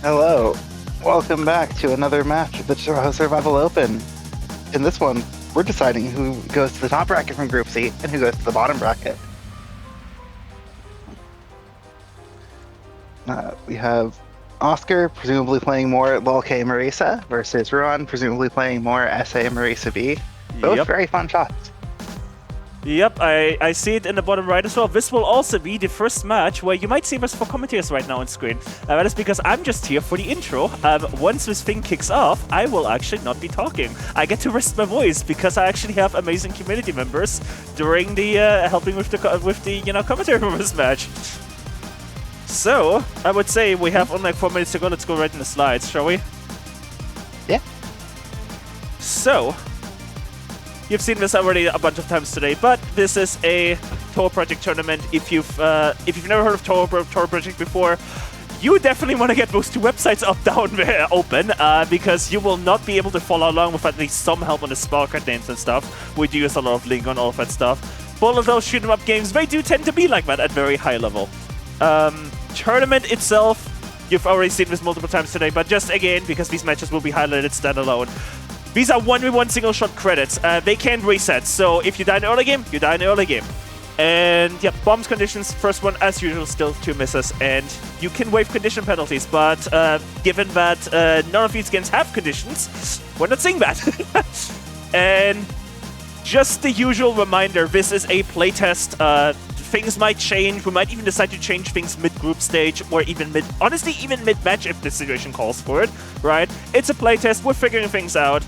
Hello, welcome back to another match of the Touhou Survival Open. In this one, we're deciding who goes to the top bracket from Group C and who goes to the bottom bracket. We have Oscar presumably playing more LOL-K Marisa versus RHUAN presumably playing more SA Marisa B. Both very fun shots. Yep, I see it in the bottom right as well. This will also be the first match where you might see us for commentators right now on screen. That is because I'm just here for the intro. Once this thing kicks off, I will actually not be talking. I get to rest my voice because I actually have amazing community members during the helping with the commentary for this match. So I would say we have only like 4 minutes to go. Let's go right in the slides, shall we? Yeah. So. You've seen this already a bunch of times today, but this is a Touhou Project tournament. If you've never heard of Touhou Project before, you definitely want to get those two websites open because you will not be able to follow along with at least some help on the spell card names and stuff. We do use a lot of link on all of that stuff. All of those shoot 'em up games, they do tend to be like that at very high level. Tournament itself, you've already seen this multiple times today, but just again, because these matches will be highlighted standalone. These are 1v1 single shot credits. They can't reset, so if you die in early game, you die in early game. And yeah, bombs conditions, first one as usual, still 2 misses, and you can waive condition penalties, but given that none of these games have conditions, we're not seeing that. And just the usual reminder, this is a playtest. Things might change. We might even decide to change things mid-group stage or even honestly, even mid-match if the situation calls for it, right? It's a playtest. We're figuring things out.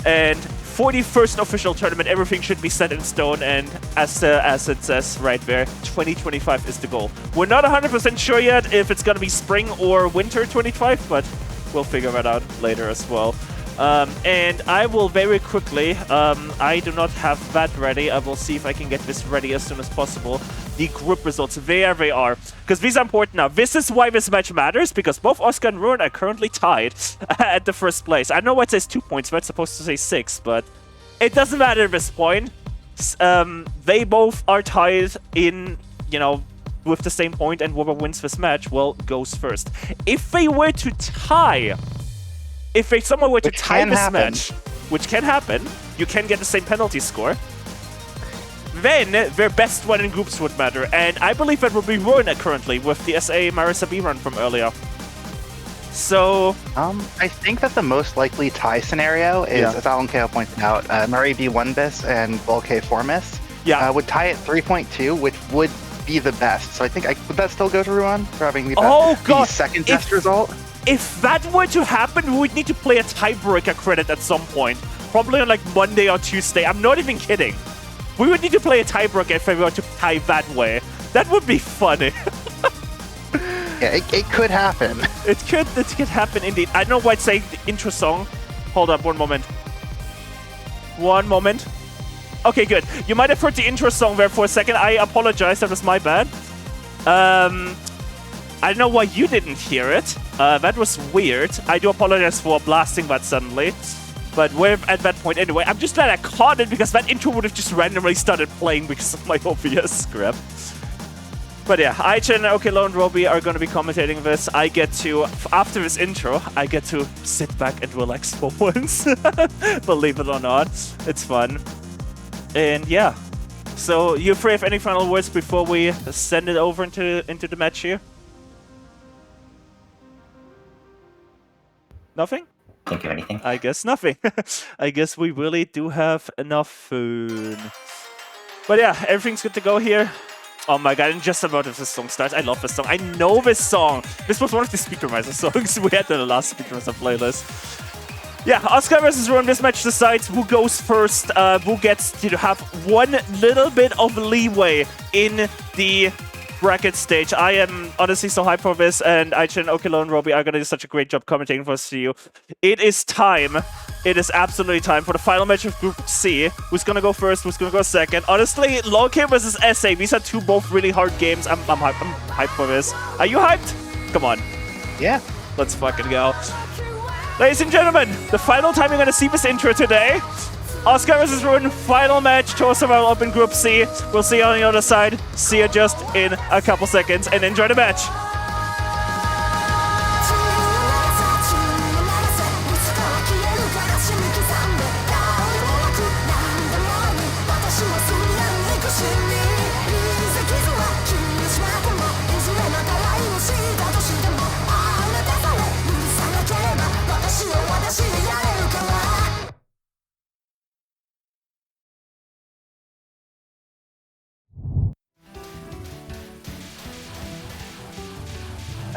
And for the first official tournament, everything should be set in stone. And as it says right there, 2025 is the goal. We're not 100% sure yet if it's going to be spring or winter 25, but we'll figure that out later as well. And I will very quickly, I do not have that ready. I will see if I can get this ready as soon as possible. The group results, there they are. Because these are important now. This is why this match matters, because both Oscar and RHUAN are currently tied at the first place. I know what says 2 points, but it's supposed to say 6, but it doesn't matter at this point. They both are tied in, with the same point, and whoever wins this match, well, goes first. If they were to tie... If someone were to tie this match, which can happen, you can get the same penalty score, then their best one in groups would matter. And I believe that would be RHUAN currently with the SA Marisa B run from earlier. So... I think that the most likely tie scenario is, as Alan K.O. pointed out, Murray B 1 miss and LOL-K 4 miss. Yeah. Would tie at 3.2, which would be the best. So I think, would that still go to RHUAN for having the second best result? If that were to happen, we would need to play a tiebreaker credit at some point. Probably on like Monday or Tuesday. I'm not even kidding. We would need to play a tiebreaker if we were to tie that way. That would be funny. Yeah, it could happen. It could happen indeed. I don't know why I'd say the intro song. Hold up, one moment. One moment. Okay, good. You might have heard the intro song there for a second. I apologize, that was my bad. I don't know why you didn't hear it. That was weird. I do apologize for blasting that suddenly. But we're at that point anyway. I'm just glad I caught it because that intro would have just randomly started playing because of my obvious script. But yeah, IHNN, Okelo, and Roby are going to be commentating this. I get to, after this intro, I get to sit back and relax for once. Believe it or not. It's fun. And yeah. So, you free have any final words before we send it over into the match here? Nothing? Can't do anything. I guess nothing. I guess we really do have enough food. But yeah, everything's good to go here. Oh my god, and just about if this song starts. I love this song. I know this song. This was one of the Speedrunner songs we had in the last Speedrunner playlist. Yeah, Oscar versus RHUAN. This match decides who goes first, who gets to have one little bit of leeway in the bracket stage. I am honestly so hyped for this, and IHNN, Okelo, and Roby are going to do such a great job commentating for us to you. It is time. It is absolutely time for the final match of Group C. Who's going to go first? Who's going to go second? Honestly, LOL-K versus SA. These are two both really hard games. I'm hyped for this. Are you hyped? Come on. Yeah. Let's fucking go. Ladies and gentlemen, the final time you're going to see this intro today. Oscar vs. RHUAN, final match, Touhou Survival Open Group C. We'll see you on the other side. See you just in a couple seconds, and enjoy the match.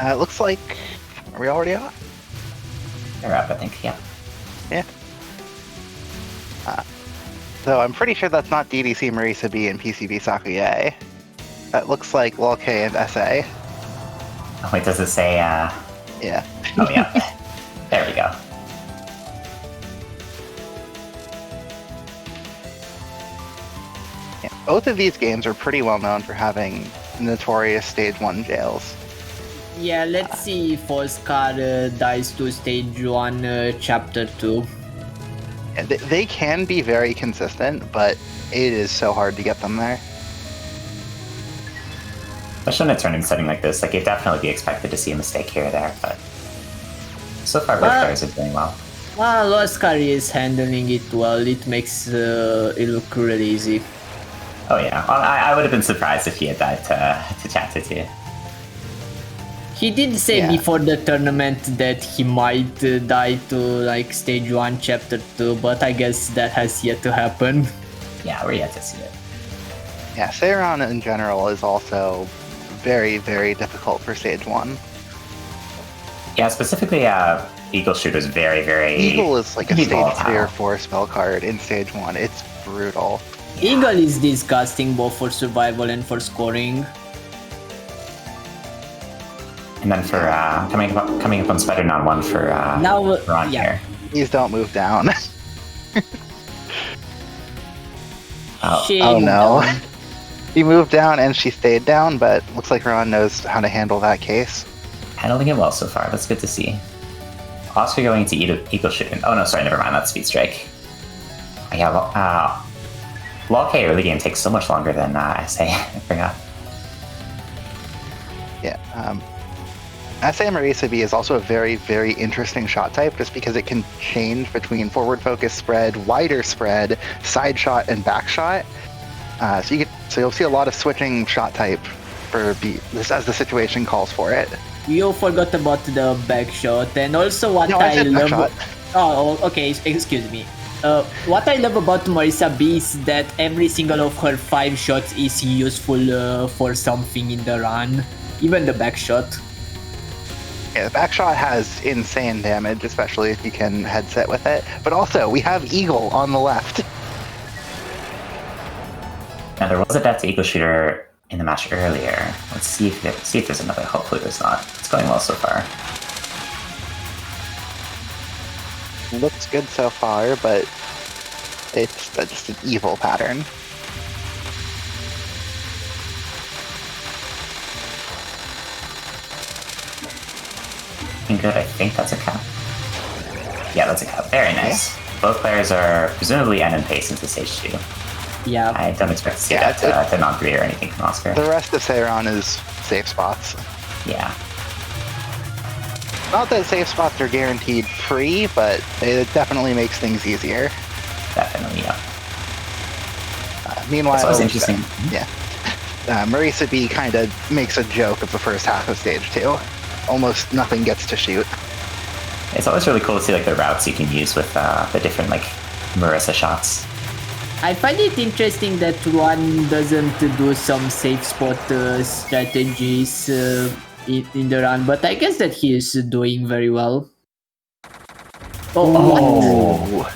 It looks like, are we already up? They're up, I think, yeah. Yeah. So I'm pretty sure that's not DDC Marisa B and PCB Sakuye. That looks like LOLK and SA. Oh, wait, does it say, Yeah. Oh, yeah. There we go. Yeah. Both of these games are pretty well known for having notorious Stage 1 jails. Yeah, let's see if Oscar dies to Stage 1, Chapter 2. Yeah, they can be very consistent, but it is so hard to get them there. Especially in a tournament setting like this, like, you'd definitely be expected to see a mistake here or there, but so far both players are doing well. Well, Oscar is handling it well. It makes it look really easy. Oh yeah, well, I would have been surprised if he had died to Chapter 2. He did say before the tournament that he might die to like Stage 1, Chapter 2, but I guess that has yet to happen. Yeah, we're yet to see it. Yeah, Seiran in general is also very, very difficult for Stage 1. Yeah, specifically, Eagle Shooter is very, very... Eagle is like a Stage Stage 3 or 4 spell card in Stage 1. It's brutal. Yeah. Eagle is disgusting both for survival and for scoring. And then for coming up on Spider Non 1 for Ron here. Please don't move down. Oh no. He moved down and she stayed down, but looks like Ron knows how to handle that case. Handling it well so far. That's good to see. Oscar going to Eagle Shooting. Oh no, sorry, never mind. That's Speed Strike. Yeah, LOLK early game takes so much longer than SA. I forgot. Yeah. SA Marisa B is also a very, very interesting shot type just because it can change between forward focus spread, wider spread, side shot, and back shot. So you'll see a lot of switching shot type for this as the situation calls for it. You forgot about the back shot, and also what I said back love. shot. Oh, okay. Excuse me. What I love about Marisa B is that every single of her 5 shots is useful for something in the run, even the back shot. Yeah, the back shot has insane damage, especially if you can headset with it. But also, we have Eagle on the left. Now there was a death to Eagle Shooter in the match earlier. Let's see if there's another. Hopefully there's not. It's going well so far. Looks good so far, but it's just an evil pattern. Good, I think that's a cap. Yeah, that's a cap. Very nice. Yeah. Both players are presumably end in pace into Stage 2. Yeah. I don't expect to see that to non 3 or anything from Oscar. The rest of Seiran is safe spots. Yeah. Not that safe spots are guaranteed free, but it definitely makes things easier. Definitely, yeah. Meanwhile, that's interesting. Yeah. Marisa B kind of makes a joke of the first half of Stage 2. Almost nothing gets to shoot. It's always really cool to see like the routes you can use with the different like Marisa shots. I find it interesting that RHUAN doesn't do some safe spot strategies in the run, but I guess that he is doing very well. Oh!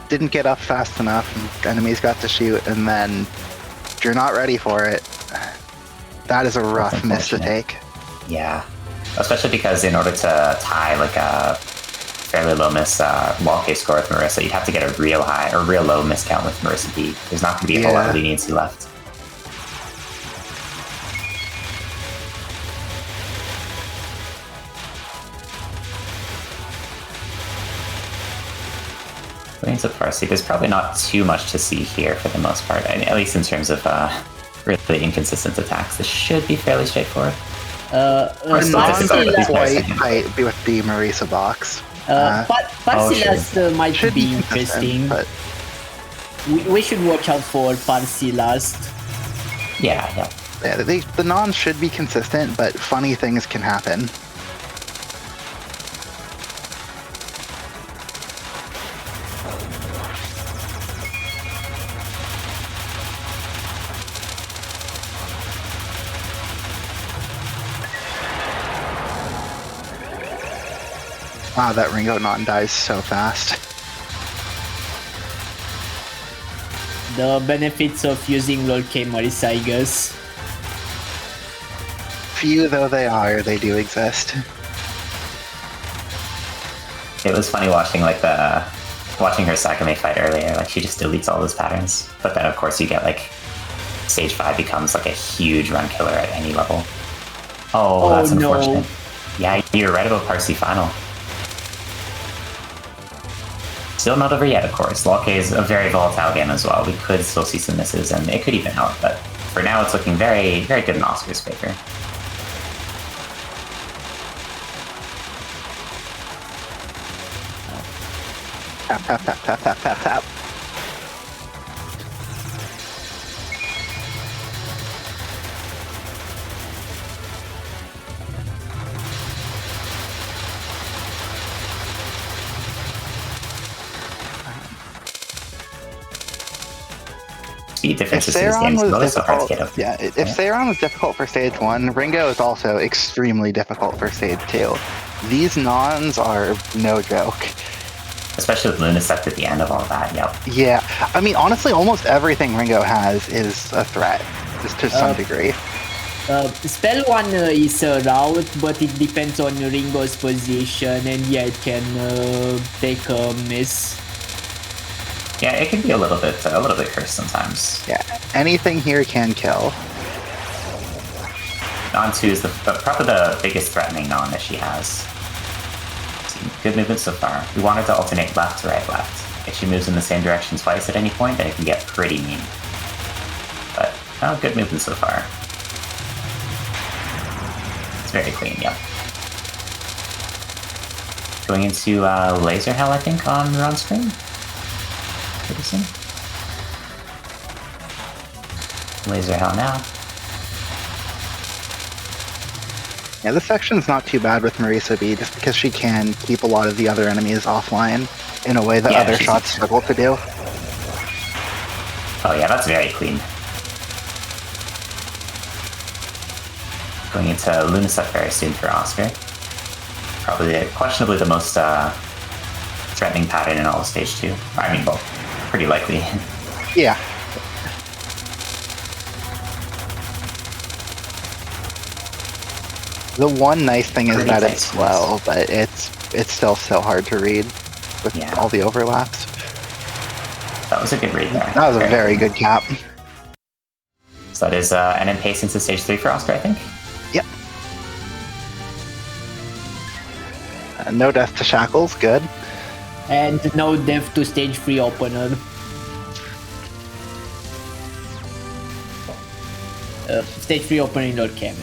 Didn't get up fast enough, and enemies got to shoot, and then if you're not ready for it, that is a rough miss to take. Yeah. Especially because in order to tie like a fairly low miss LOLK score with Marisa, you'd have to get a real high or real low miss count with Marisa B. There's not going to be a whole lot of leniency left. Going to Parsi, there's probably not too much to see here for the most part, at least in terms of really inconsistent attacks. This should be fairly straightforward. Not quite tight with the Marisa box. Parsi last might be interesting. But we should watch out for Parsi last. Yeah. The nons should be consistent, but funny things can happen. Wow, that Ringo non dies so fast. The benefits of using LOL-K Marisa, I guess. Few though they are, they do exist. It was funny watching watching her Sakame fight earlier. Like she just deletes all those patterns, but then of course you get like stage 5 becomes like a huge run killer at any level. Oh, that's unfortunate. No. Yeah, you're right about Parsi final. Still not over yet, of course. LOL-K is a very volatile game as well. We could still see some misses, and it could even out, but for now it's looking very, very good in Oscar's favor. Tap, tap, tap, tap, tap, tap, tap. Speed If differences in this game Seiron is was really so hard to difficult, get up. if Seiron was difficult for stage 1, Ringo is also extremely difficult for stage 2. These nons are no joke. Especially with Lunasect at the end of all that, yep. Yeah, I mean, honestly, almost everything Ringo has is a threat, just to some degree. Spell 1 is a route, but it depends on Ringo's position, and yeah, it can take a miss. Yeah, it can be a little bit cursed sometimes. Yeah, anything here can kill. Non 2 is probably the biggest threatening non that she has. Good movement so far. We wanted to alternate left to right, left. If she moves in the same direction twice at any point, then it can get pretty mean. But, good movement so far. It's very clean, yeah. Going into Laser Hell, I think, on RHUAN screen. Pretty soon. Laser Hell now. Yeah, this section's not too bad with Marisa B, just because she can keep a lot of the other enemies offline in a way that other shots struggle to do. Oh yeah, that's very clean. Going into Lunasect very soon for Oscar. Probably, questionably the most threatening pattern in all of stage 2. I mean, well, pretty likely. Yeah. The one nice thing is that it's slow, but it's still so hard to read with all the overlaps. That was a good read there. That was a very good cap. So that is an in-pace into stage 3 for Oscar, I think? Yep. No death to Shackles, good. And no death to stage 3 opener. Stage 3 opener in LOL-K.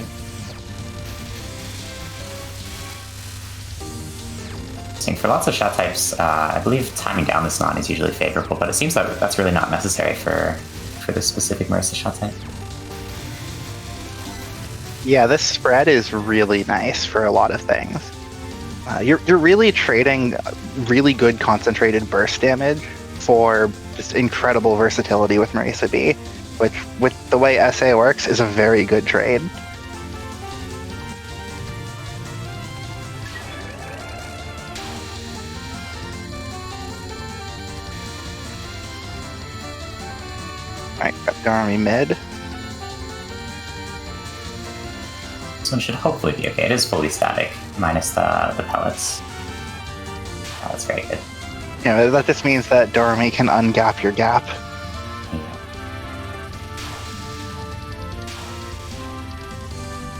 For lots of shot types, I believe timing down this non is usually favorable, but it seems like that's really not necessary for this specific Marisa shot type. Yeah, this spread is really nice for a lot of things. You're really trading really good concentrated burst damage for just incredible versatility with Marisa B, which, with the way SA works, is a very good trade. Alright, got Dormy mid. This one should hopefully be okay. It is fully static, minus the pellets. Oh, that's very good. Yeah, that just means that Dormy can ungap your gap. Yeah.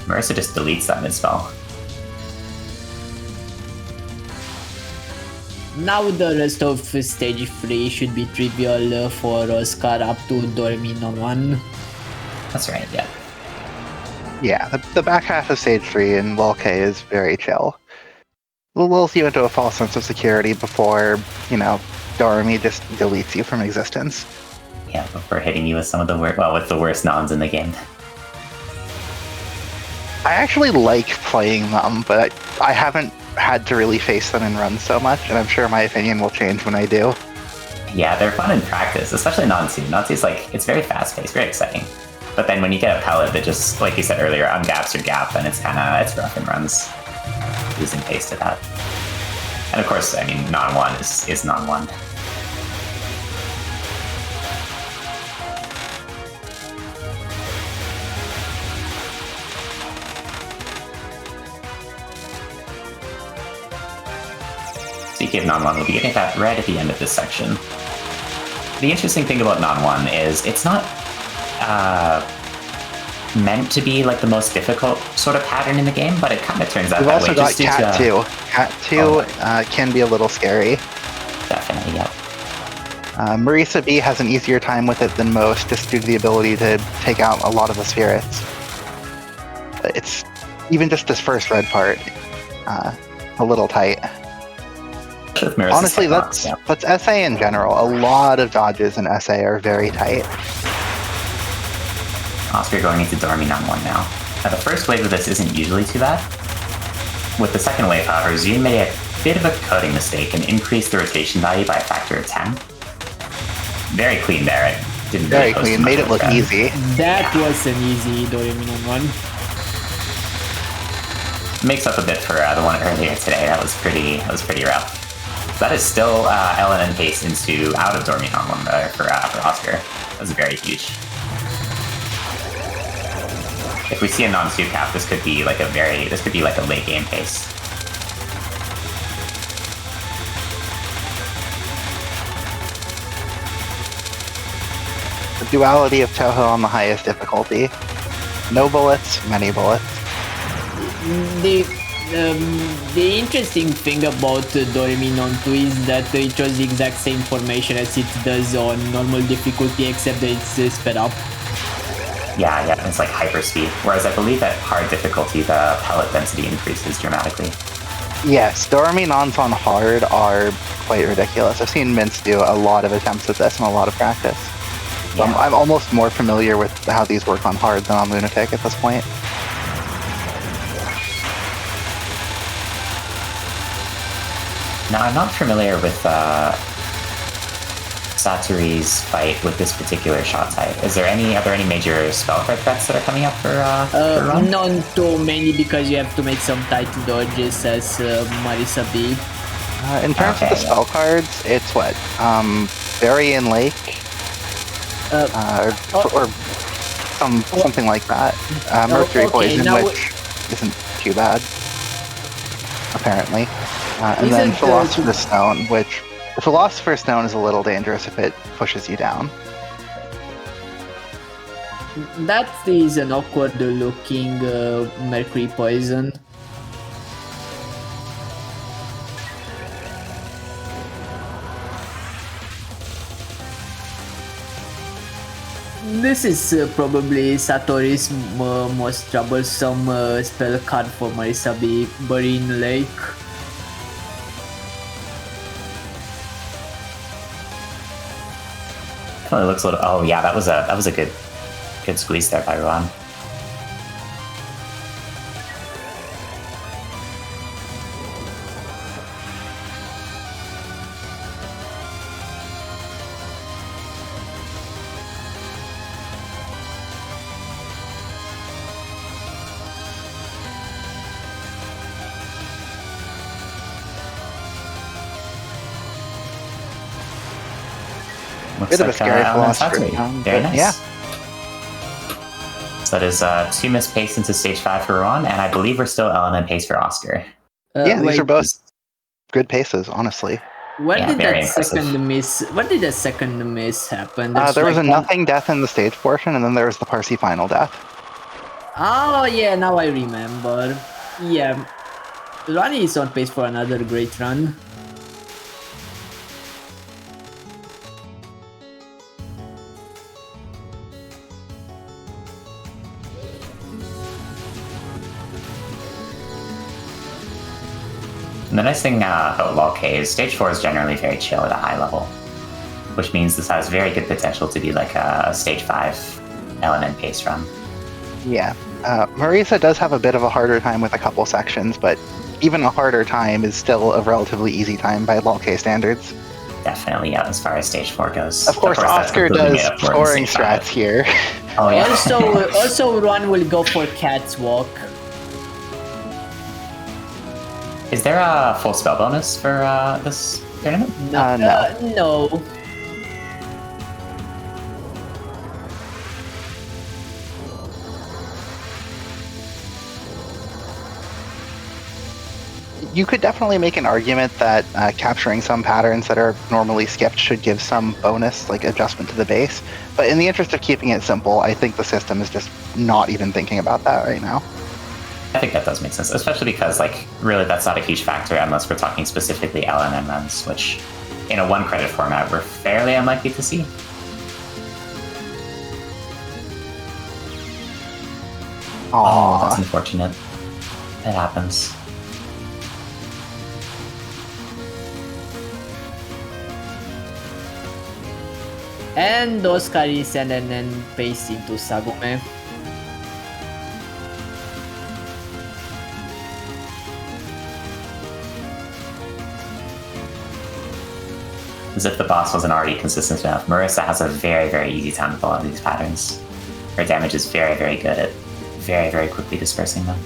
Marisa just deletes that mid-spell. Now the rest of stage 3 should be trivial for Oscar up to Dormin on 1. That's right, yeah. Yeah, the back half of stage 3 in LOL-K is very chill. Lulls you into a false sense of security before, Dormy just deletes you from existence. Yeah, before hitting you with some of the with the worst nons in the game. I actually like playing them, but I haven't had to really face them in runs so much, and I'm sure my opinion will change when I do. Yeah, they're fun in practice, especially Non-2. Non-2's it's very fast-paced, very exciting. But then when you get a pellet that just, like you said earlier, ungaps your gap, then it's rough in runs. Losing pace to that. And of course, I mean, non-1 is non-1. Speaking of non-1, we'll be getting that right at the end of this section. The interesting thing about non-1 is it's not meant to be like the most difficult sort of pattern in the game, but it kind of turns out We've that also way. got Cat 2. Cat 2 can be a little scary. Definitely, yep. Marisa B has an easier time with it than most, just due to the ability to take out a lot of the spirits. It's even just this first red part, a little tight. Honestly, that's SA in general. A lot of dodges in SA are very tight. Oscar going into Dormy non-1 now. Now, the first wave of this isn't usually too bad. With the second wave, however, Zune made a bit of a coding mistake and increased the rotation value by a factor of 10. Very clean there. It didn't very really clean. Made it look easy. That was an easy Doremi non-1. Makes up a bit for the one earlier today. That was pretty rough. That is still LNN pace into out of Dormy non-1 for Oscar. That's very huge. If we see a non-2 cap, this could be like a late game pace. The duality of Touhou on the highest difficulty. No bullets, many bullets. The interesting thing about Doremi non-2 is that it shows the exact same formation as it does on normal difficulty, except that it's sped up. Yeah, it's like hyper speed. Whereas I believe at hard difficulty, the pellet density increases dramatically. Yes, Doremi nons on hard are quite ridiculous. I've seen Mince do a lot of attempts at this and a lot of practice. So Yeah. I'm almost more familiar with how these work on hard than on Lunatic at this point. Now, I'm not familiar with Satori's fight with this particular shot type. Are there any major spell card threats that are coming up for RHUAN? Not too many, because you have to make some tight dodges as Marisa B. In terms of the spell cards, it's what? Bury in Lake? Or something like that. Mercury Poison, which isn't too bad, apparently. And then Philosopher's Stone, which the Philosopher's Stone is a little dangerous if it pushes you down. That is an awkward looking Mercury Poison. This is probably Satori's most troublesome spell card for Marisa B. Bury in Lake. It looks a little. Oh yeah, that was a good squeeze there by RHUAN. Bit of a scary philosopher. Very nice. Yeah. So that is 2 missed pace into stage 5 for RHUAN, and I believe we're still LNN pace for Oscar. These are both good paces, honestly. Where did that impressive. second miss? Where did the second miss happen? There was a nothing death in the stage portion, and then there was the Parsi final death. Oh yeah, now I remember. Yeah, Ronnie is on pace for another great run. And the nice thing about LOL-K is stage 4 is generally very chill at a high level, which means this has very good potential to be like a stage 5 LNN pace run. Yeah. Marisa does have a bit of a harder time with a couple sections, but even a harder time is still a relatively easy time by LOL-K standards. Definitely, yeah, as far as stage 4 goes. Of course Oscar does scoring strats here. Oh yeah. Also RHUAN will go for Cat's Walk. Is there a full spell bonus for this tournament? No. No. You could definitely make an argument that capturing some patterns that are normally skipped should give some bonus, like adjustment to the base. But in the interest of keeping it simple, I think the system is just not even thinking about that right now. I think that does make sense, especially because, like, really that's not a huge factor unless we're talking specifically LNN runs, which in a 1 credit format we're fairly unlikely to see. Oh, that's unfortunate. It happens. And those carries and then paste into Sagome. As if the boss wasn't already consistent enough, Marissa has a very, very easy time with a lot of these patterns. Her damage is very, very good at very, very quickly dispersing them.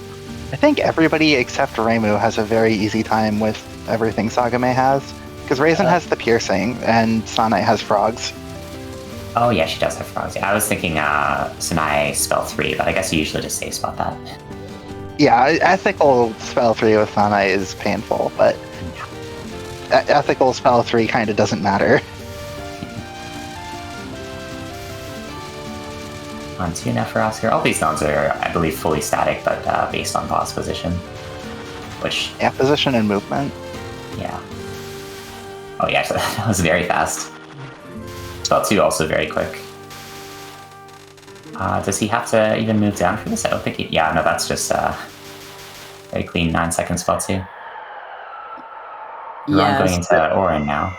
I think everybody except Reimu has a very easy time with everything Sagame has. Because Raisin has the piercing, and Sanai has frogs. Oh yeah, she does have frogs. Yeah, I was thinking Sanai spell 3, but I guess you usually just safe spot that. Yeah, ethical spell 3 with Sanai is painful, but ethical spell 3 kind of doesn't matter. On 2 now for Oscar. All these zones are, I believe, fully static, but based on boss position. Which... Yeah, position and movement. Yeah. Oh yeah, that was very fast. Spell 2 also very quick. Does he have to even move down for this? I don't think he... Yeah, no, that's just very clean 9-second spell 2. Yeah, going into Orin now.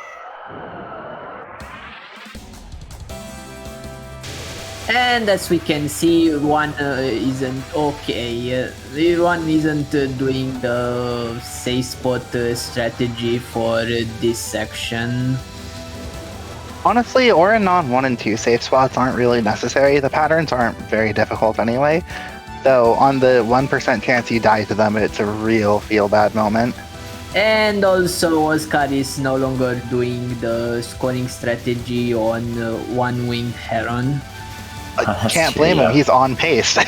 And as we can see, RHUAN isn't okay. RHUAN isn't doing the safe spot strategy for this section. Honestly, Orin on 1 and 2 safe spots aren't really necessary. The patterns aren't very difficult anyway. Though on the 1% chance you die to them, it's a real feel-bad moment. And also, Oscar is no longer doing the scoring strategy on one-winged Heron. Can't blame him, he's on pace.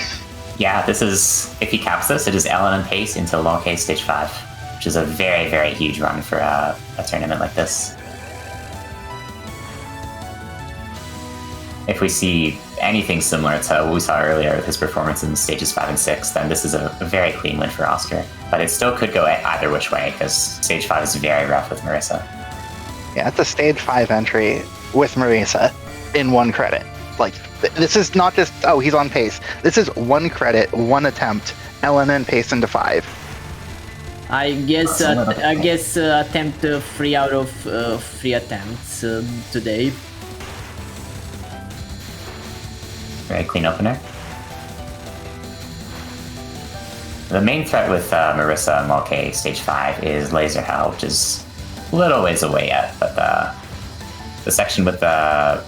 Yeah, this is, if he caps this, it is LNN pace into Long K stage 5, which is a very, very huge run for a tournament like this. If we see anything similar to what we saw earlier with his performance in stages 5 and 6, then this is a very clean win for Oscar. But it still could go either which way, because stage 5 is very rough with Marissa. Yeah, it's a stage 5 entry with Marissa in 1 credit. Like, this is not just, oh, he's on pace. This is 1 credit, 1 attempt, LNN pace into 5. I guess attempt 3 out of 3 attempts today. Very clean opener. The main threat with Marissa and Mulkay stage 5 is Laser Hell, which is a little ways away yet, but the section with the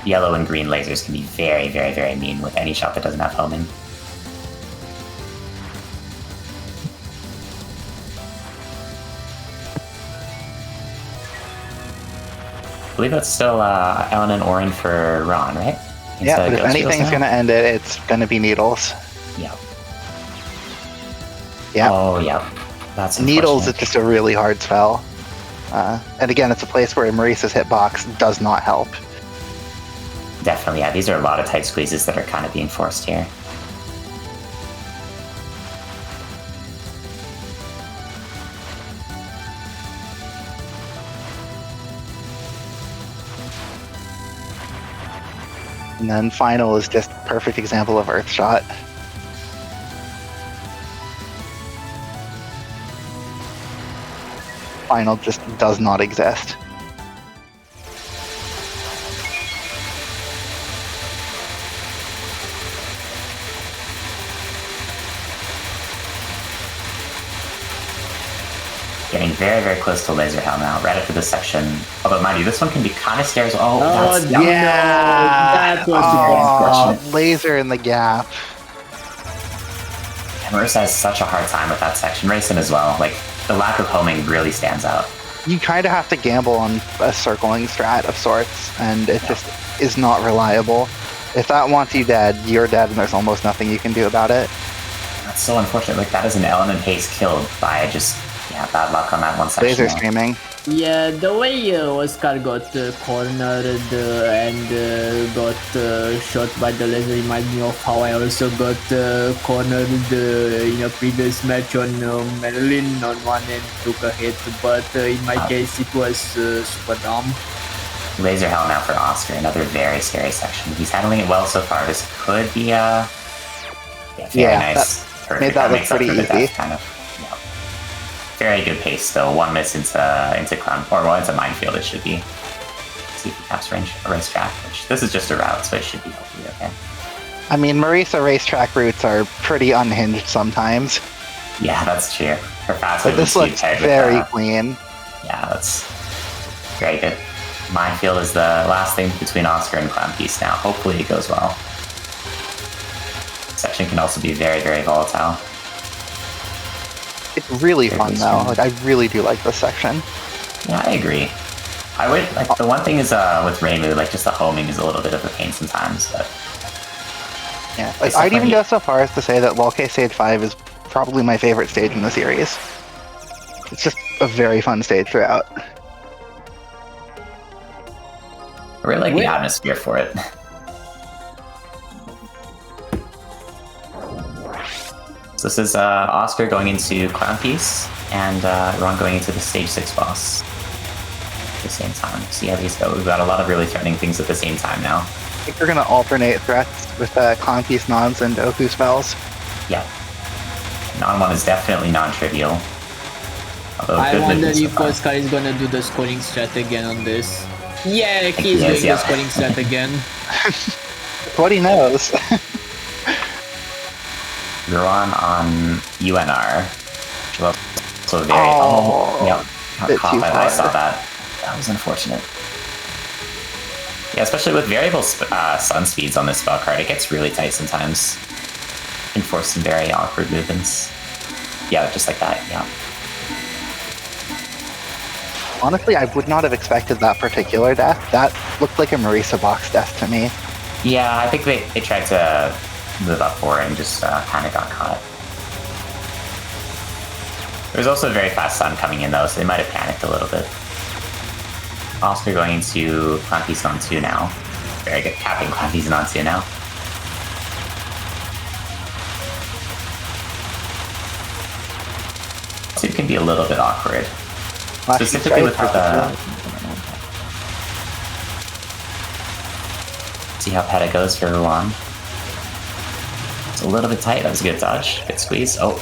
yellow and green lasers can be very, very, very mean with any shot that doesn't have homing. I believe that's still Ellen and Orin for Ron, right? Yeah, but if anything's going to end it, it's going to be Needles. Yeah. Yeah. Oh, yeah. That's Needles is just a really hard spell. And again, it's a place where Maurice's hitbox does not help. Definitely, yeah. These are a lot of tight squeezes that are kind of being forced here. And then final is just perfect example of Earth Shot. Final just does not exist. Getting very, very close to Laser Hell now, right after this section. Although, mind you, this one can be kind of stairs. Oh, that's... Yeah! That was oh, laser in the gap. And Marissa has such a hard time with that section. Racing as well. Like, the lack of homing really stands out. You kind of have to gamble on a circling strat of sorts, and it just is not reliable. If that wants you dead, you're dead, and there's almost nothing you can do about it. That's so unfortunate. Like, that is an element pace killed by just, bad luck on that one section. Laser streaming. Yeah, the way Oscar got cornered and got shot by the laser reminds me of how I also got cornered in a previous match on Merlin on one and took a hit, but in my case it was super dumb. Laser hell now for Oscar, another very scary section. He's handling it well so far. This could be a very nice. Made that look pretty easy. Kind of. Very good pace still. One miss into clown, or well, into minefield it should be. Let's see if he caps a racetrack, which this is just a route, so it should be hopefully okay. I mean, Marisa racetrack routes are pretty unhinged sometimes. Yeah, that's true. Her fast but this looks very clean. Yeah, that's very good. Minefield is the last thing between Oscar and Clown Piece now. Hopefully it goes well. Section can also be very, very volatile. It's really fun though. Like, I really do like this section. Yeah, I agree. I would like the one thing is with Reimu, like just the homing is a little bit of a pain sometimes, but yeah, like I'd even go so far as to say that Volcay Stage 5 is probably my favorite stage in the series. It's just a very fun stage throughout. I really like the atmosphere for it. So this is Oscar going into Clown Piece, and RHUAN going into the Stage 6 boss at the same time. See how these go. We've got a lot of really threatening things at the same time now. I think we're going to alternate threats with Clown Piece Nons and Oku spells. Yeah. Non-1 is definitely non-trivial. I wonder if Oscar is going to do the scoring strat again on this. Yeah, he's doing the scoring strat again. What he knows. RHUAN on UNR. So very got caught by that. I saw that. That was unfortunate. Yeah, especially with variable sun speeds on this spell card, it gets really tight sometimes. Can force some very awkward movements. Yeah, just like that, yeah. Honestly, I would not have expected that particular death. That looked like a Marisa box death to me. Yeah, I think they tried to move up for it and just kind of got caught. There's also a very fast sun coming in though, so they might have panicked a little bit. Oscar going into Clown Piece on 2 now. Very good, capping Clown Piece on 2 now. Two can be a little bit awkward. Specifically with how the... See how Peta goes for RHUAN. It's a little bit tight. That was a good dodge. Good squeeze. Oh.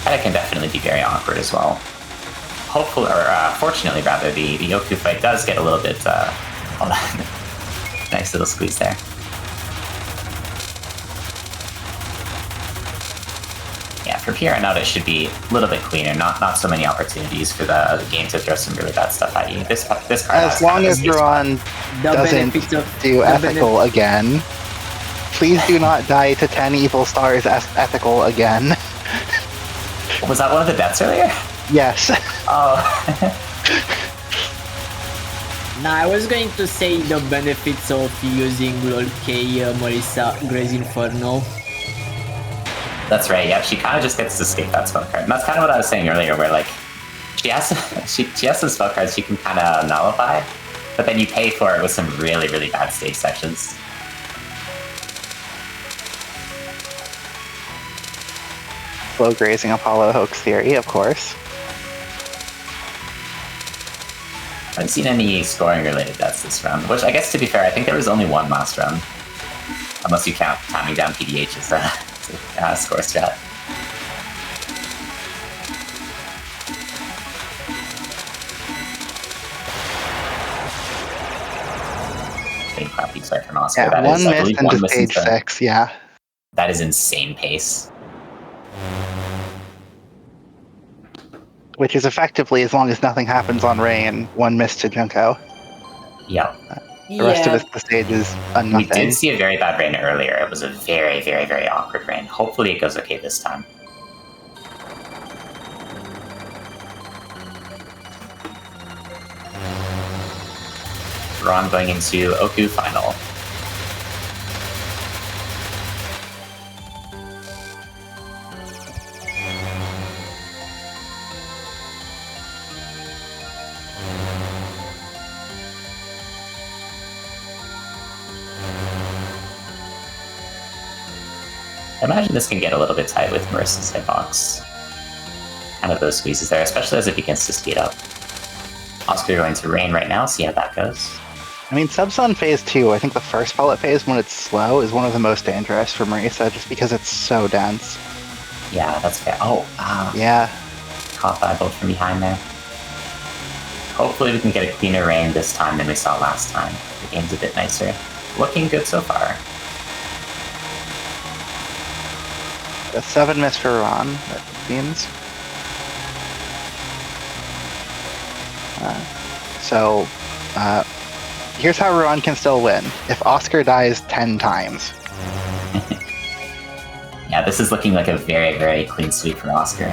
That can definitely be very awkward as well. Hopefully, or fortunately rather, the Oku fight does get a little bit, hold on. Nice little squeeze there. Yeah, from here on out it should be a little bit cleaner, not so many opportunities for the game to throw some really bad stuff at you. This card as long as RHUAN doesn't do ethical again. Please do not die to 10 evil stars ethical again. Was that one of the deaths earlier? Yes. Oh. Nah, I was going to say the benefits of using LOL-K Marisa Grace Inferno. That's right, yeah, she kind of just gets to skip that spell card. And that's kind of what I was saying earlier, where like, she has some spell cards she can kind of nullify, but then you pay for it with some really, really bad stage sections. Slow grazing Apollo hoax theory, of course. I haven't seen any scoring related deaths this round, which I guess to be fair, I think there was only one last round. Unless you count timing down PDH's score strat. Big crappy start from Oscar. Yeah, that one is, miss into stage 6, yeah. That is insane pace. which is effectively, as long as nothing happens on Rain, 1 miss to Junko. Yep. The rest of the stage is a We nothing. did see a very bad rain earlier. It was a very, very, very awkward rain. Hopefully it goes okay this time. RHUAN going into Oku final. I imagine this can get a little bit tight with Marissa's hitbox. Kind of those squeezes there, especially as it begins to speed up. Oscar going to Rain right now, see how that goes. I mean, Subzone phase 2, I think the first pellet phase when it's slow is one of the most dangerous for Marisa just because it's so dense. Yeah, that's fair. Oh, Yeah. caught that bolt from behind there. Hopefully we can get a cleaner Rain this time than we saw last time. The game's a bit nicer. Looking good so far. A 7 miss for Ron, that seems. Here's how RHUAN can still win. If Oscar dies 10 times. Yeah, this is looking like a very, very clean sweep for Oscar.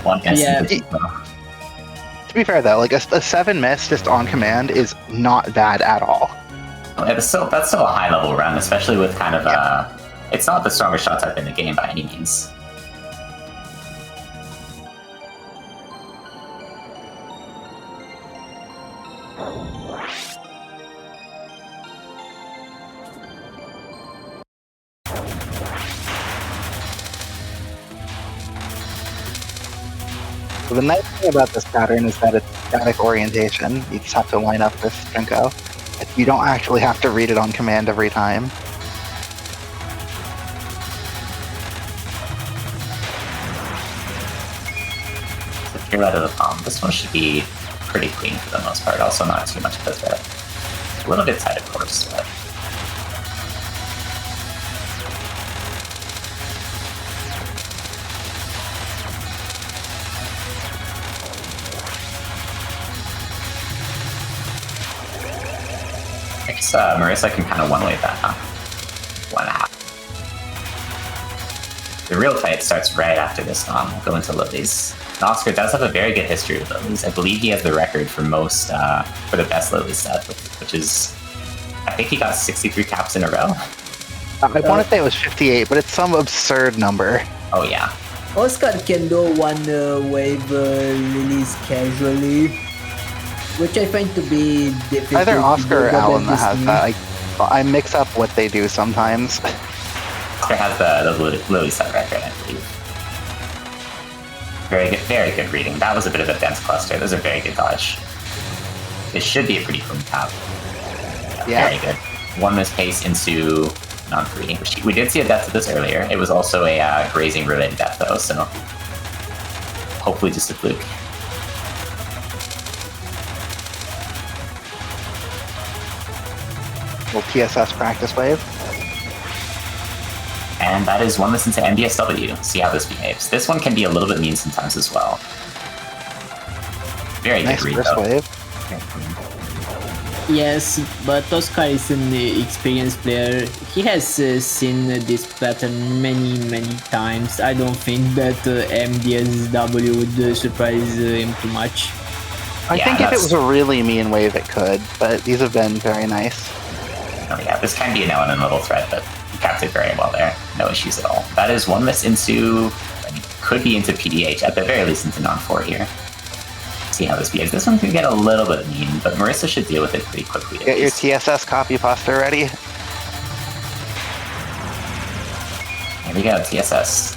One miss. Yeah. To be fair though, like a 7 miss just on command is not bad at all. That's still a high level run, especially with kind of it's not the strongest shot type in the game by any means. So the nice thing about this pattern is that it's static orientation. You just have to line up this Junko. You don't actually have to read it on command every time. So if you're out of the palm, this one should be pretty clean for the most part. Also not too much of a threat. A little bit tight, of course, but I guess Marissa can kind of one-way that, huh? 1.5. The real fight starts right after this one. We'll go into Lilies. And Oscar does have a very good history with Lilies. I believe he has the record for most, for the best Lilies set, which is, I think he got 63 caps in a row. I want to say it was 58, but it's some absurd number. Oh yeah. Oscar can do one wave release casually, which I find to be difficult. Either Oscar or to Alan that this has game. that. I mix up what they do sometimes. Oscar has the Lily set record, I believe. Very good reading. That was a bit of a dense cluster. Those are very good dodge. This should be a pretty clean cap. Yeah. Very good. 1 miss pace into non-reading. We did see a death to this earlier. It was also a grazing related death though, so hopefully just a fluke. Little TSS practice wave. And that is 1 miss into NDSW. See how this behaves. This one can be a little bit mean sometimes as well. Very Nice good read first though. wave. Very clean. Yes, but Oscar is an experienced player. He has seen this pattern many times. I don't think that MDSW would surprise him too much. I Yeah, think if it that's- was a really mean wave, it could, but these have been very nice. Oh yeah, this can be an Ellen little threat, but he capped it very well there. No issues at all. That is 1 miss into, I mean, could be into PDH, at the very least into non-4 here. See how this behaves. This one can get a little bit mean, but Marissa should deal with it pretty quickly. at Get your least. TSS copy pasta ready. Here we go, TSS.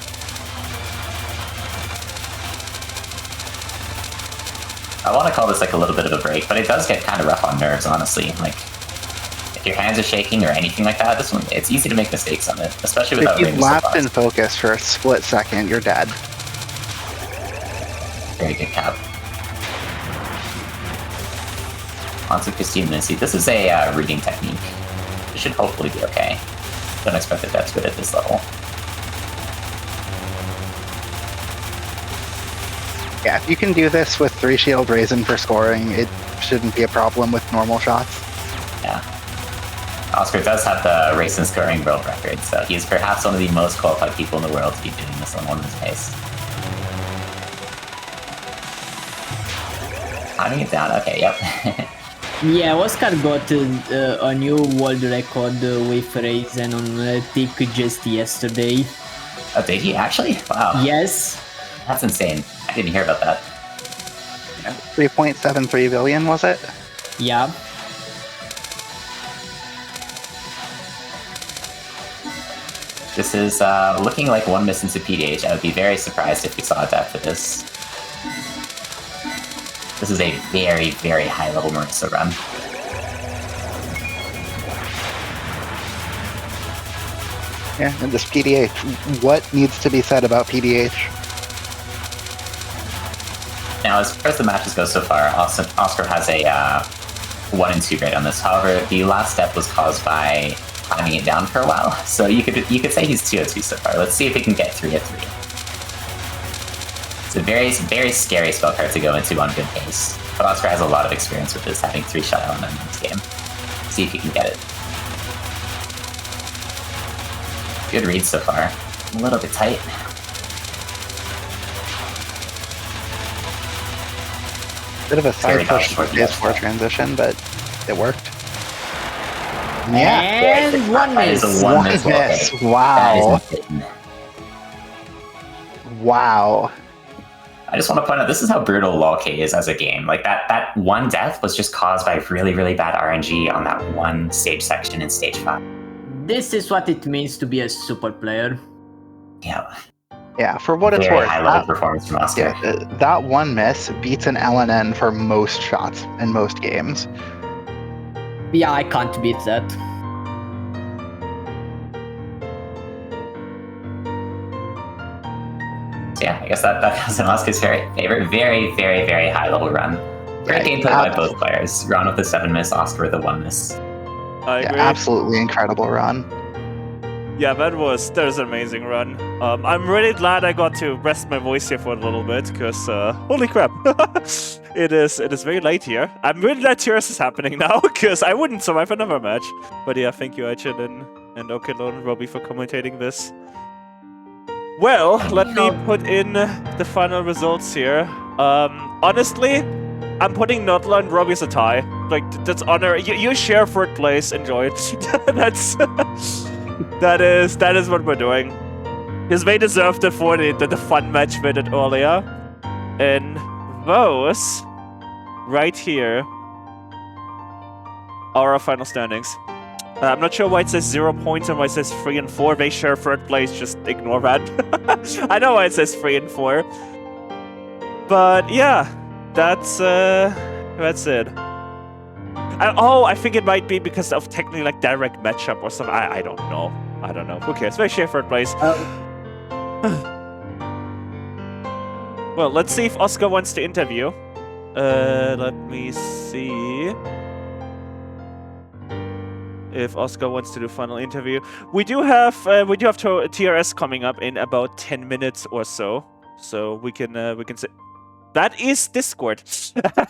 I want to call this like a little bit of a break, but it does get kind of rough on nerves, honestly. Like, if your hands are shaking or anything like that, this one, it's easy to make mistakes on it, especially without If you've rings so lapped fast. in focus for a split second, you're dead. Very good cap. Onto Christine Missy. This is a reading technique. It should hopefully be okay. Don't expect the death to it at this level. Yeah, if you can do this with 3 shield Raisin for scoring, it shouldn't be a problem with normal shots. Yeah. Oscar does have the Raisin scoring world record, so he's perhaps one of the most qualified people in the world to be doing this on woman's pace. Timing it down, okay, yep. Yeah, Oscar got a new world record with Raisin on tick just yesterday. Oh, did he actually? Wow. Yes. That's insane. I didn't hear about that. 3.73 billion, was it? Yeah. This is looking like one miss into PDH. I would be very surprised if we saw a death for this. This is a very, very high-level Marissa run. Yeah, and this PDH. What needs to be said about PDH? Now, as far as the matches go so far, Oscar has a 1 and 2 grade on this. However, the last step was caused by timing it down for a while. So you could say he's 2 of 2 so far. Let's see if he can get 3 of 3. It's a very, very scary spell card to go into on good pace. But Oscar has a lot of experience with this, having 3-shot element in this game. See if he can get it. Good read so far. A little bit tight. Bit of a Very side push dodgy PS4 transition, but it worked. And one That is miss. a 1 One miss. miss. That Wow. is insane. Wow. I just want to point out, this is how brutal LoLK is as a game. Like, that one death was just caused by really, really bad RNG on that one stage section in stage 5. This is what it means to be a super player. Yeah. Yeah, for what it's Very worth, high-level performance from Oscar. that one miss beats an LNN for most shots in most games. Yeah, I can't beat that. So yeah, I guess that was an Oscar's favorite. Very, very, very high-level run. Great Yeah, gameplay by both players. RHUAN with the 7 miss, Oscar with the 1 miss. I Yeah, agree. absolutely incredible run. Yeah, that was an amazing run. I'm really glad I got to rest my voice here for a little bit, because holy crap, it is very late here. I'm really glad Tears is happening now, because I wouldn't survive another match. But yeah, thank you IHNN and Okilon Roby for commentating this. Well, let me put in the final results here. Honestly, I'm putting Notla and Roby as a tie. Like, that's honor. You share 3rd place. Enjoy it. That is what we're doing. Because they deserved it for the fun match we did earlier. And those right here are our final standings. I'm not sure why it says 0 points and why it says 3 and 4. They share 3rd place, just ignore that. I know why it says 3 and 4. But yeah, that's it. I think it might be because of technically like direct matchup or something. I don't know. Who cares? They share 3rd place. Well, let's see if Oscar wants to interview. Let me see if Oscar wants to do final interview. We do have TRS coming up in about 10 minutes or so. So we can say. That is Discord.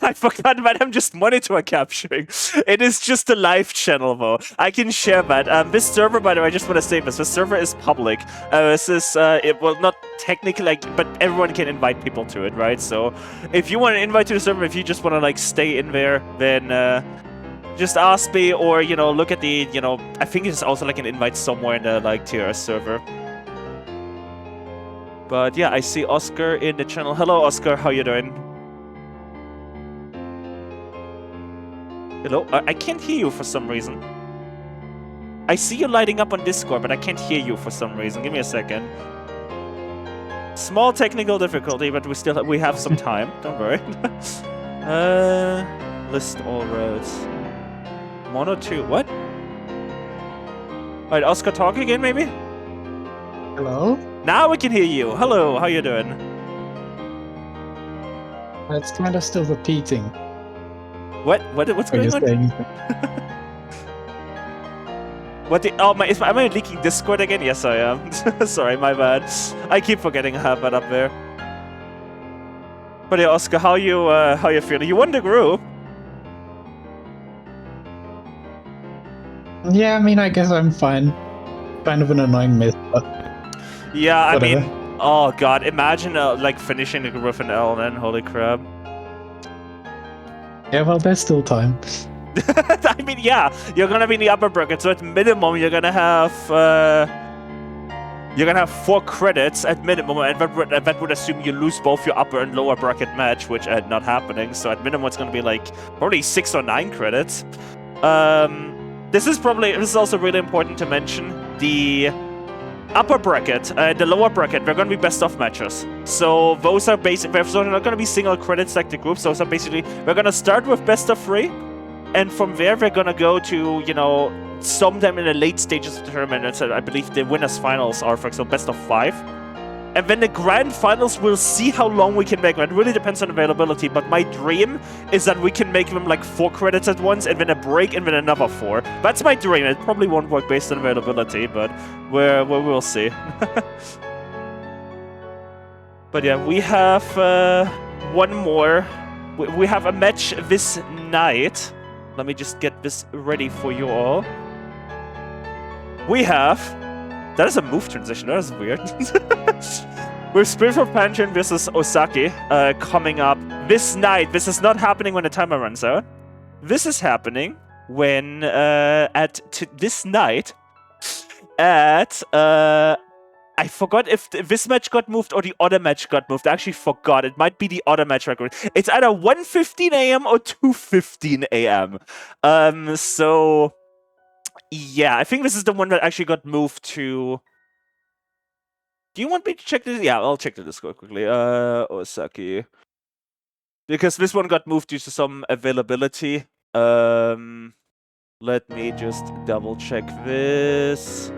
I forgot that I'm just monitor capturing. It is just a live channel, though. I can share that. This server, by the way, I just want to say this. The server is public. This is, it will not technically, like, but everyone can invite people to it, right? So if you want to invite to the server, if you just want to, like, stay in there, then just ask me, or, you know, look at the, you know, I think it's also, like, an invite somewhere in the, like, TRS server. But yeah, I see Oscar in the channel. Hello, Oscar. How you doing? Hello? I can't hear you for some reason. I see you lighting up on Discord, but I can't hear you for some reason. Give me a second. Small technical difficulty, but we have some time. Don't worry. List all roads. Mono 2. What? Alright, Oscar, talk again, maybe? Hello? Now we can hear you. Hello, how you doing? It's kind of still repeating. What's when going you're on? saying Am I leaking Discord again? Yes, I am. Sorry, my bad. I keep forgetting I have that up there. But yeah, Oscar, how you feeling? You won the group. Yeah, I mean, I guess I'm fine. Kind of an annoying miss, but Yeah, whatever. I mean, oh god, imagine like finishing the group with an L, then holy crap. Yeah, well, there's still time. I mean, yeah, you're gonna be in the upper bracket, so at minimum you're gonna have 4 credits at minimum, and that would assume you lose both your upper and lower bracket match, which not happening. So at minimum it's gonna be like probably 6 or 9 credits. This is also really important to mention. The upper bracket and the lower bracket, they're going to be best of matches. So those are basically, they're not going to be single credits like the groups. Those are basically, we're going to start with best of 3, and from there we're going to go to, you know, sometime in the late stages of the tournament. And so I believe the winners finals are, for example, best of 5. And then the grand finals, we'll see how long we can make them. It really depends on availability, but my dream is that we can make them like 4 credits at once, and then a break, and then another 4. That's my dream. It probably won't work based on availability, but we'll see. But yeah, we have one more. We have a match this night. Let me just get this ready for you all. We have... That is a move transition. That is weird. With Spirit of Pantheon versus Osaki coming up this night. This is not happening when the timer runs out. This is happening when this night at I forgot if this match got moved or the other match got moved. I actually forgot. It might be the other match record. It's either 1:15 a.m. or 2:15 a.m. So yeah, I think this is the one that actually got moved to... Do you want me to check this? Yeah, I'll check the Discord quickly. Osaki. Because this one got moved due to some availability. Let me just double check this.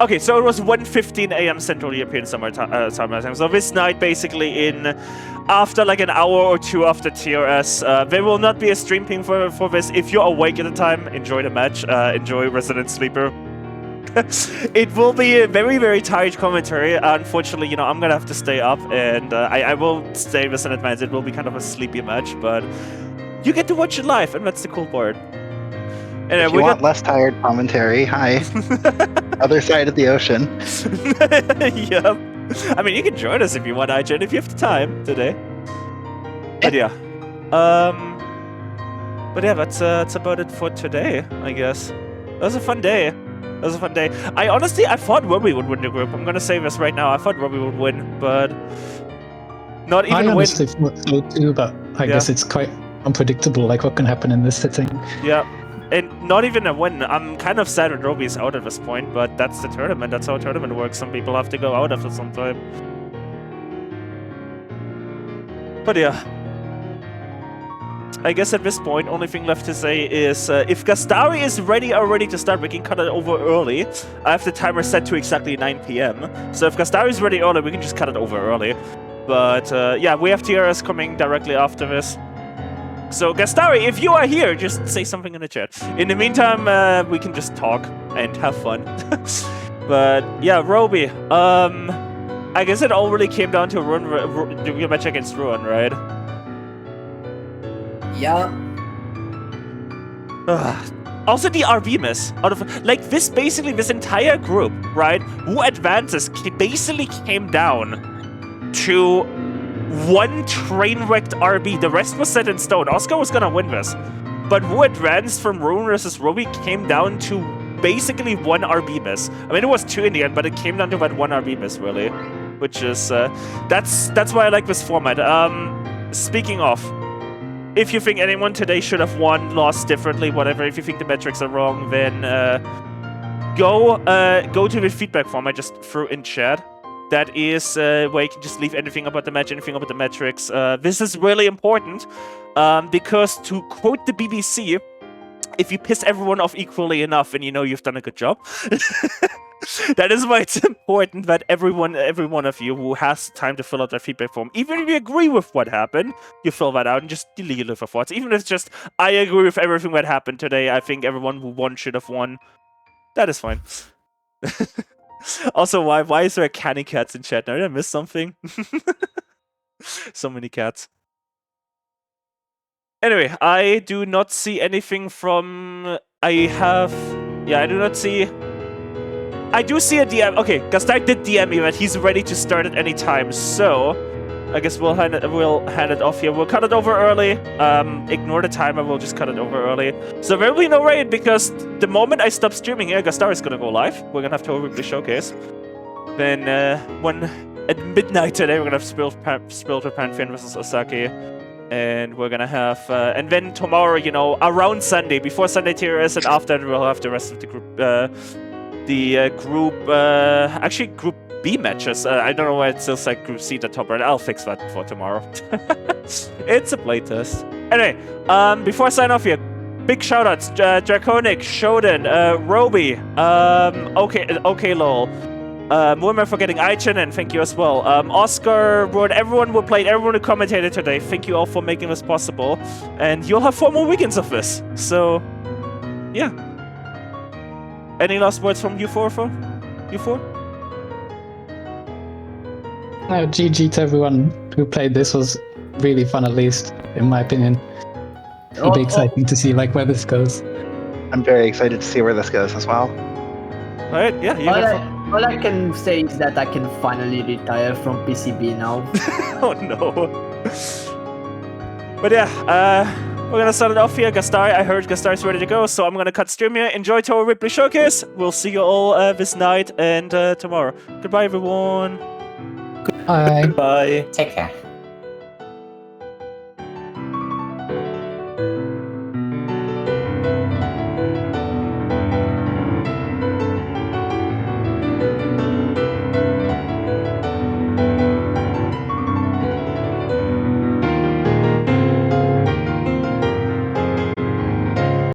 Okay, so it was 1:15 a.m. Central European Summer Time. So this night, basically after like an hour or 2 after TRS, there will not be a stream ping for this. If you're awake at the time, enjoy the match. Enjoy Resident Sleeper. It will be a very, very tight commentary. Unfortunately, you know, I'm gonna have to stay up, and I will stay this in advance. It will be kind of a sleepy match, but you get to watch it live, and that's the cool part. And if you want less tired commentary, hi. Other side of the ocean. Yep. I mean, you can join us if you want, IHNN, if you have the time today. But yeah. But yeah, that's about it for today, I guess. That was a fun day. I thought Roby would win the group. I'm gonna say this right now. I thought Roby would win, but not even I win. honestly thought so too, but I guess it's quite unpredictable, like what can happen in this setting. Yeah. And not even a win. I'm kind of sad when Roby's out at this point, but that's the tournament. That's how a tournament works. Some people have to go out after some time. But yeah. I guess at this point, only thing left to say is if Gastari is ready already to start, we can cut it over early. I have the timer set to exactly 9 p.m. So if Gastari is ready early, we can just cut it over early. But yeah, we have TRS coming directly after this. So Gastari, if you are here, just say something in the chat. In the meantime, we can just talk and have fun. But yeah, Roby, I guess it all really came down to your match against RHUAN, right? Yeah. Also the RB miss. Out of like this entire group, right? Who advances basically came down to one train-wrecked RB. The rest was set in stone. Oscar was gonna win this. But who advanced from RHUAN versus Roby came down to basically one RB miss. I mean, it was 2 in the end, but it came down to that one RB miss, really. Which is, that's why I like this format. Speaking of, if you think anyone today should have won, lost differently, whatever, if you think the metrics are wrong, then go to the feedback form I just threw in chat. That is where you can just leave anything about the match, anything about the metrics. This is really important because, to quote the BBC, if you piss everyone off equally enough, then you know you've done a good job. That is why it's important that every one of you who has time to fill out their feedback form, even if you agree with what happened, you fill that out and just delete it for thoughts. Even if it's just, I agree with everything that happened today, I think everyone who won should have won. That is fine. Also, why is there a canny cats in chat now? Did I miss something? So many cats. Anyway, I do not see anything from... I do not see... I do see a DM. Okay, Gastar did DM me that he's ready to start at any time, so... I guess we'll hand it off here. We'll cut it over early. Ignore the timer, we'll just cut it over early. So there will be no raid, because the moment I stop streaming here, Gastar is gonna go live. We're gonna have Touhou Weekly Showcase. Then, at midnight today, we're gonna have Spilter Pantheon versus Osaki. And we're gonna have... and then tomorrow, you know, around Sunday, before Sunday TRS, and after that, we'll have the rest of the group... actually, Group B matches. I don't know why it still like Group C at the top right. I'll fix that for tomorrow. It's a playtest. Anyway, before I sign off here, big shoutouts: Draconic, Shodan, Roby, okay, lol. Who am I forgetting? IHNN, thank you as well. Oscar, RHUAN, everyone who played, everyone who commentated today. Thank you all for making this possible. And you'll have 4 more weekends of this. So, yeah. Any last words from you four? No, GG to everyone who played. This was really fun, at least in my opinion. It'll be exciting to see like where this goes. I'm very excited to see where this goes as well. All right, yeah. All I can say is that I can finally retire from PCB now. Oh no. But yeah, we're gonna start it off here. Gastar, I heard Gastar's ready to go, so I'm gonna cut stream here. Enjoy Touhou Weekly Showcase. We'll see you all this night and tomorrow. Goodbye, everyone. Bye. Bye. Take care.